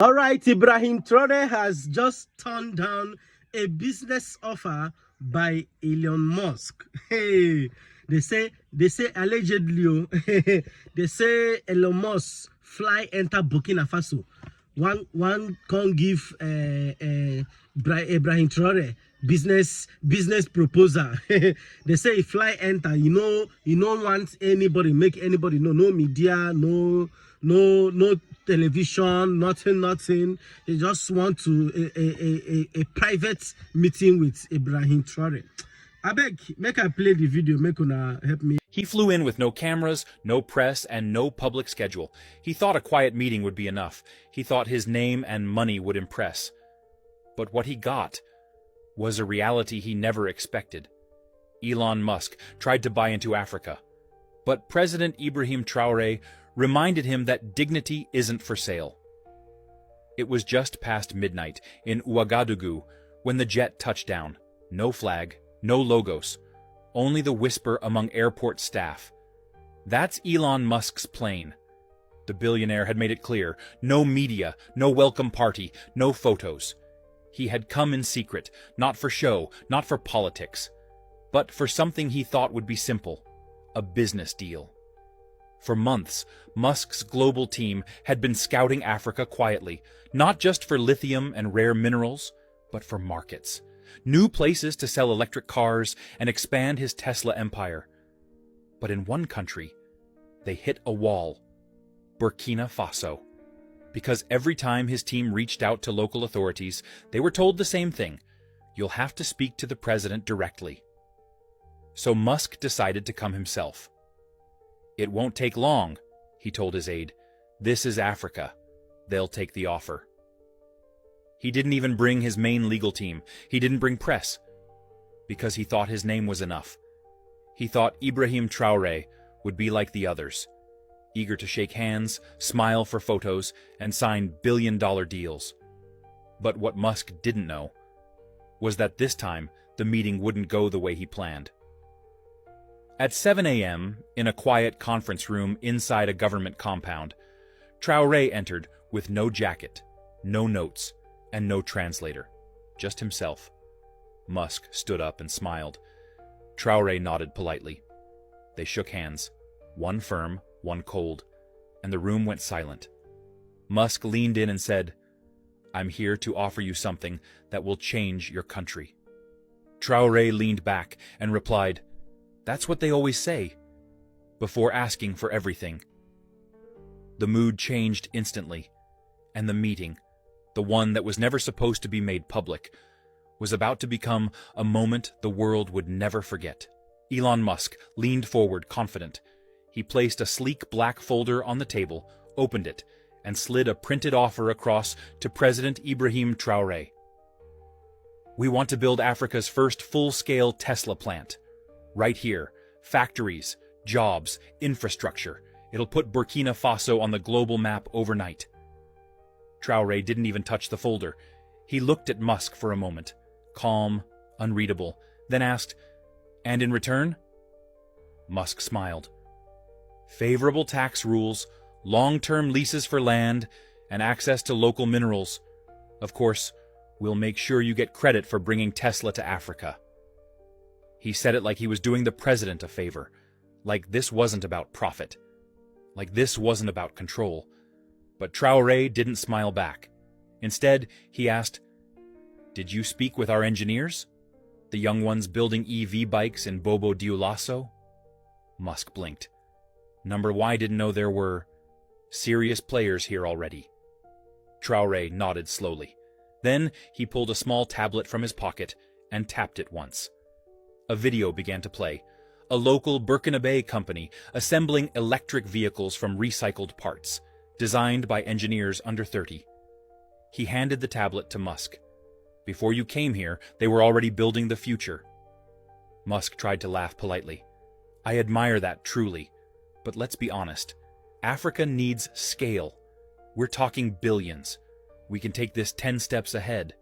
All right, Ibrahim Traore has just turned down a business offer by Elon Musk. Hey, they say allegedly, they say Elon Musk fly enter Burkina Faso. One can't give Ibrahim Traore business proposal. They say he fly enter. You don't want anybody, make anybody know. No media, no television, nothing. They just want to a private meeting with Ibrahim Traore. I beg, make I play the video, make una help me. He flew in with no cameras, no press, and no public schedule. He thought a quiet meeting would be enough. He thought his name and money would impress. But what he got was a reality he never expected. Elon Musk tried to buy into Africa. But President Ibrahim Traore reminded him that dignity isn't for sale. It was just past midnight in Ouagadougou when the jet touched down. No flag, no logos, only the whisper among airport staff. That's Elon Musk's plane. The billionaire had made it clear. No media, no welcome party, no photos. He had come in secret, not for show, not for politics, but for something he thought would be simple, a business deal. For months, Musk's global team had been scouting Africa quietly, not just for lithium and rare minerals, but for markets. New places to sell electric cars and expand his Tesla empire. But in one country, they hit a wall: Burkina Faso. Because every time his team reached out to local authorities, they were told the same thing: you'll have to speak to the president directly. So Musk decided to come himself. It won't take long, he told his aide. This is Africa. They'll take the offer. He didn't even bring his main legal team. He didn't bring press, because he thought his name was enough. He thought Ibrahim Traore would be like the others, eager to shake hands, smile for photos, and sign billion-dollar deals. But what Musk didn't know was that this time the meeting wouldn't go the way he planned. At 7 a.m., in a quiet conference room inside a government compound, Traore entered with no jacket, no notes, and no translator, just himself. Musk stood up and smiled. Traore nodded politely. They shook hands, one firm, one cold, and the room went silent. Musk leaned in and said, "I'm here to offer you something that will change your country." Traore leaned back and replied, "That's what they always say," before asking for everything. The mood changed instantly, and the meeting, the one that was never supposed to be made public, was about to become a moment the world would never forget. Elon Musk leaned forward, confident. He placed a sleek black folder on the table, opened it, and slid a printed offer across to President Ibrahim Traore. "We want to build Africa's first full-scale Tesla plant. Right here. Factories, jobs, infrastructure. It'll put Burkina Faso on the global map overnight." Traore didn't even touch the folder. He looked at Musk for a moment, calm, unreadable, then asked, "And in return?" Musk smiled. "Favorable tax rules, long-term leases for land, and access to local minerals. Of course, we'll make sure you get credit for bringing Tesla to Africa." He said it like he was doing the president a favor, like this wasn't about profit, like this wasn't about control. But Traore didn't smile back. Instead, he asked, "Did you speak with our engineers? The young ones building EV bikes in Bobo Dioulasso?" Musk blinked. Number Y didn't know there were serious players here already. Traore nodded slowly. Then he pulled a small tablet from his pocket and tapped it once. A video began to play. A local Burkinabe company assembling electric vehicles from recycled parts, designed by engineers under 30. He handed the tablet to Musk. "Before you came here, they were already building the future." Musk tried to laugh politely. "I admire that truly. But let's be honest. Africa needs scale. We're talking billions. We can take this 10 steps ahead."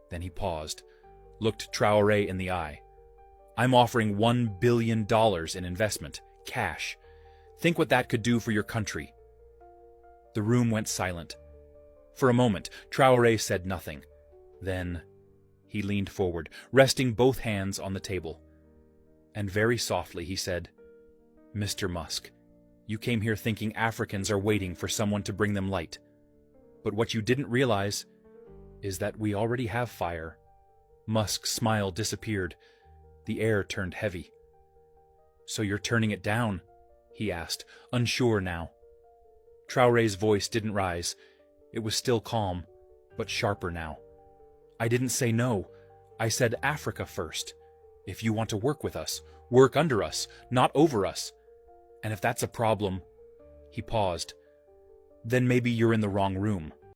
Then he paused, looked Traore in the eye. "I'm offering $1 billion in investment, cash. Think what that could do for your country." The room went silent. For a moment, Traore said nothing. Then he leaned forward, resting both hands on the table. And very softly he said, "Mr. Musk, you came here thinking Africans are waiting for someone to bring them light. But what you didn't realize is that we already have fire." Musk's smile disappeared. The air turned heavy. "So you're turning it down?" he asked, unsure now. Traore's voice didn't rise. It was still calm, but sharper now. "I didn't say no. I said Africa first. If you want to work with us, work under us, not over us. And if that's a problem—" He paused. "Then maybe you're in the wrong room."